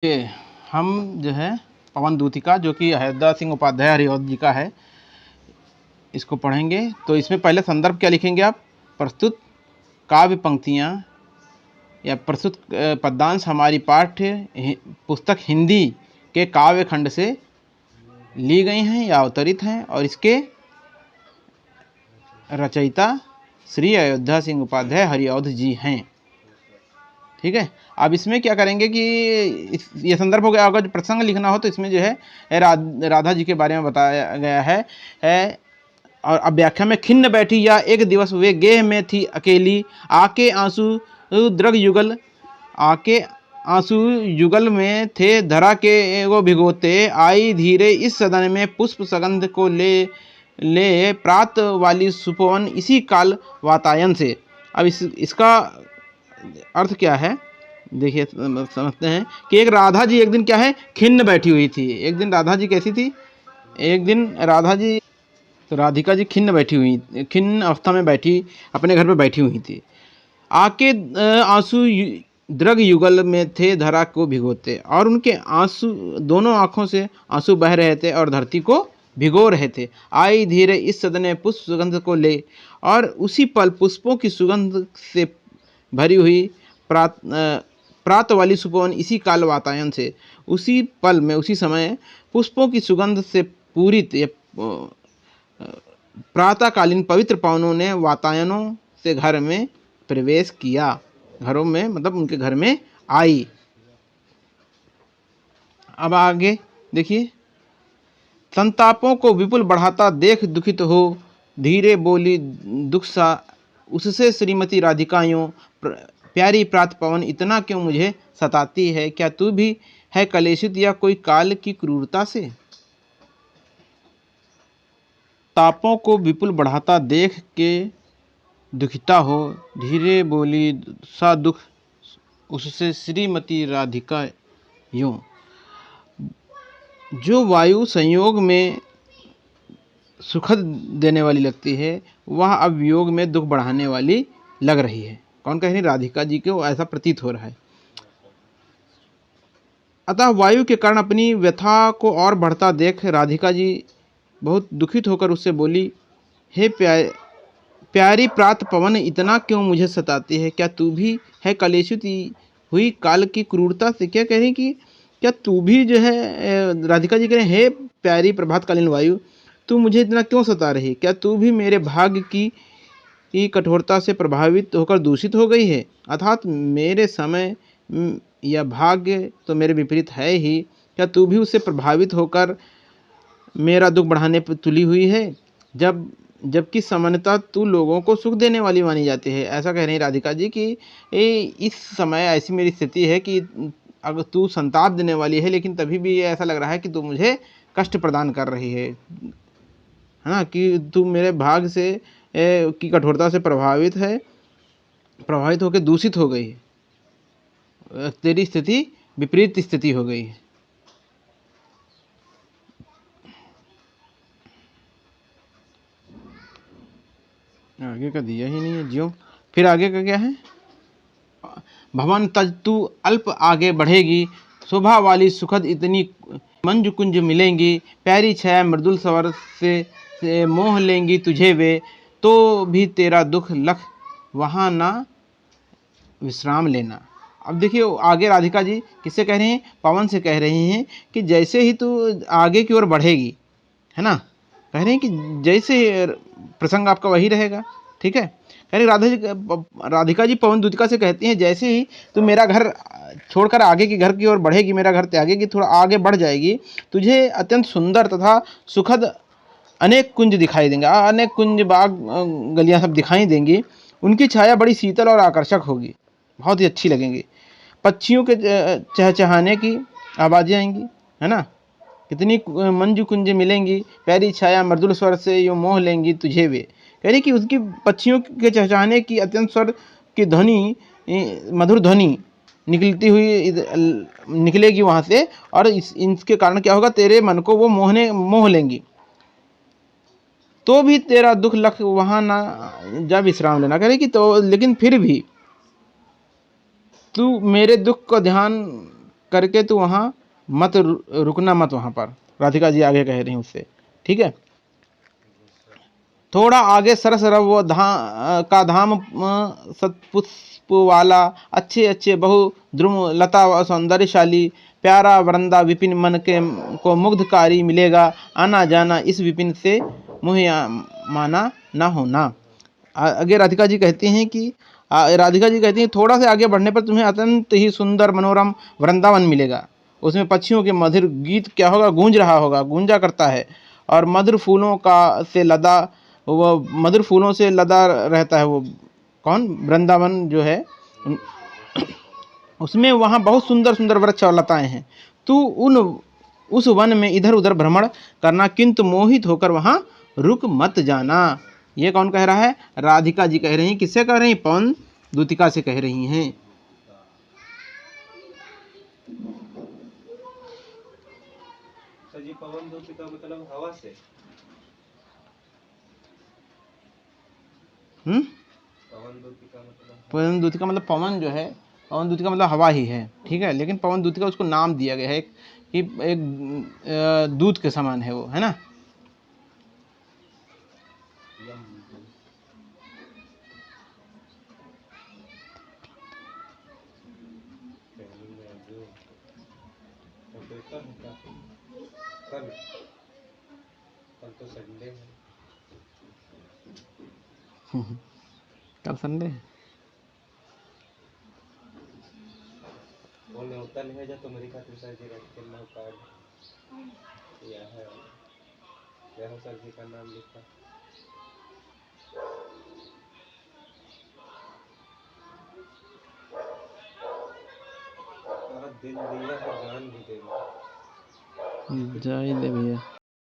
ये हम जो है पवन दूतिका जो कि हरदा सिंह उपाध्याय हरिऔध जी का है, इसको पढ़ेंगे। तो इसमें पहले संदर्भ क्या लिखेंगे आप? प्रस्तुत काव्य पंक्तियाँ या प्रस्तुत पद्यांश हमारी पाठ्य पुस्तक हिंदी के काव्य खंड से ली गई हैं या अवतरित हैं और इसके रचयिता श्री अयोध्या सिंह उपाध्याय हरिऔध जी हैं। ठीक है। अब इसमें क्या करेंगे कि ये संदर्भ हो गया। अगर प्रसंग लिखना हो तो इसमें जो है राधा जी के बारे में बताया गया है। और अब व्याख्या में, खिन्न बैठी या एक दिवस वे गेह में थी अकेली, आके आंसू द्रग युगल, आके आंसू युगल में थे धरा के वो भिगोते, आई धीरे इस सदन में पुष्प सगंध को ले प्रात वाली सुपवन इसी काल वातायन से। अब इसका अर्थ क्या है देखिए, समझते हैं कि एक राधा जी एक दिन क्या है, खिन्न बैठी हुई थी। एक दिन राधा जी कैसी थी? एक दिन राधा जी, तो राधिका जी खिन्न अवस्था में बैठी, अपने घर पे बैठी हुई थी। आके आंसू द्रग युगल में थे धरा को भिगोते, और उनके आंसू, दोनों आंखों से आंसू बह रहे थे और धरती को भिगो रहे थे। आई धीरे इस सदन में पुष्प सुगंध को ले, और उसी पल पुष्पों की सुगंध से भरी हुई प्रात वाली सुपवन इसी काल वातायन से। उसी पल में, उसी समय पुष्पों की सुगंध से पूरित प्रातःकालीन पवित्र पवनों ने वातायनों से घर में प्रवेश किया। घरों में मतलब उनके घर में आई। अब आगे देखिए, संतापों को विपुल बढ़ाता देख दुखित हो, धीरे बोली दुख सा उससे श्रीमती राधिकाओं, प्यारी प्रात पवन इतना क्यों मुझे सताती है, क्या तू भी है कलेशित या कोई काल की क्रूरता से। तापों को विपुल बढ़ाता देख के दुखिता हो, धीरे बोली सा दुख उससे श्रीमती राधिका यूं। जो वायु संयोग में सुखद देने वाली लगती है, वह अब वियोग में दुख बढ़ाने वाली लग रही है। कौन कह रही? राधिका जी को ऐसा प्रतीत हो रहा है। अतः वायु के कारण अपनी व्यथा को और बढ़ता देख राधिका जी बहुत दुखित होकर उससे बोली, हे प्यारी प्रात पवन इतना क्यों मुझे सताती है, क्या तू भी है कलेशित हुई काल की क्रूरता से। क्या कह रही कि क्या तू भी जो है, राधिका जी कह रहे हैं, हे प्यारी प्रभातकालीन वायु, तू मुझे इतना क्यों सता रही, क्या तू भी मेरे भाग्य की कठोरता से प्रभावित होकर दूषित हो गई है। अर्थात मेरे समय या भाग्य तो मेरे विपरीत है ही, क्या तू भी उससे प्रभावित होकर मेरा दुख बढ़ाने पर तुली हुई है, जबकि सामान्यतः तू लोगों को सुख देने वाली मानी जाती है। ऐसा कह रही राधिका जी कि इस समय ऐसी मेरी स्थिति है कि अगर तू संताप देने वाली है, लेकिन तभी भी ऐसा लग रहा है कि तू मुझे कष्ट प्रदान कर रही है ना, कि तू मेरे भाग्य से की कठोरता से प्रभावित होकर दूषित हो गई है। तेरी स्थिति विपरीत स्थिति हो गई है। आगे का दिया ही नहीं है ज्यों। फिर आगे का क्या है? भवन तज तू अल्प आगे बढ़ेगी, शोभा वाली सुखद इतनी मंजु कुंज मिलेंगी, प्यारी छाया मृदुल स्वर से मोह लेंगी तुझे वे, तो भी तेरा दुख लख वहाँ ना विश्राम लेना। अब देखिए आगे राधिका जी किससे कह रही हैं? पवन से कह रही हैं कि जैसे ही तू आगे की ओर बढ़ेगी, है ना, कह रही हैं कि जैसे प्रसंग आपका वही रहेगा। ठीक है। कह रही राधिका जी पवन दूतिका से कहती हैं, जैसे ही तू मेरा घर छोड़कर आगे की घर की ओर बढ़ेगी, मेरा घर त्यागेगी, थोड़ा आगे बढ़ जाएगी, तुझे अत्यंत सुंदर तथा सुखद अनेक कुंज दिखाई देंगे, अनेक कुंज बाग गलियां सब दिखाई देंगी। उनकी छाया बड़ी शीतल और आकर्षक होगी, बहुत ही अच्छी लगेंगी। पक्षियों के चहचहाने की आवाज़ें आएंगी, है ना, कितनी मंजू कुंज मिलेंगी, प्यारी छाया मृदुल स्वर से यूँ मोह लेंगी तुझे वे। कह रही कि उसकी पक्षियों के चहचहाने की अत्यंत स्वर की ध्वनि, मधुर ध्वनि निकलेगी वहाँ से, और इसके कारण क्या होगा, तेरे मन को वो मोह लेंगी, तो भी तेरा दुख लख वहाँ ना जा विश्राम लेना। कह रही कि तो लेकिन फिर भी तू मेरे दुख को ध्यान करके तू वहाँ मत रुकना मत वहाँ पर, राधिका जी आगे कह रही हैं उससे, ठीक है। थोड़ा आगे सरस रव का धाम सतपुष्प वाला, अच्छे अच्छे बहु द्रुम लता व सौंदर्यशाली, प्यारा वृंदा विपिन मन के को मुग्धकारी मिलेगा, आना जाना इस विपिन से मुहिया माना ना होना। आगे राधिका जी कहती हैं कि राधिका जी कहती हैं थोड़ा से आगे बढ़ने पर तुम्हें अत्यंत ही सुंदर मनोरम वृंदावन मिलेगा। उसमें पक्षियों के मधुर गीत क्या होगा, गूंज रहा होगा, गूंजा करता है, और मधुर फूलों का से लदा, वो मधुर फूलों से लदा रहता है वो कौन, वृंदावन जो है। उसमें वहाँ बहुत सुंदर सुंदर वृक्ष और लताएं हैं। तू उस वन में इधर उधर भ्रमण करना, किंतु मोहित होकर वहाँ रुक मत जाना। ये कौन कह रहा है, राधिका जी कह रही हैं। किससे कह रही हैं, पवन दूतिका से कह रही हैं। सर जी पवन दूतिका मतलब हवा से, पवन दूतिका मतलब पवन जो है, पवन दूतिका मतलब हवा ही है, ठीक है। लेकिन पवन दूतिका उसको नाम दिया गया है कि एक दूत के समान है वो, है ना। कल तो संडे है। कल संडे है। वो न्योता नहीं है जो तुम्हारी खातिर सर जी रख के नाम कार्ड या है, यह सर जी का नाम लिखा। दिल दिया है, जान भी दे, जय दे भैया।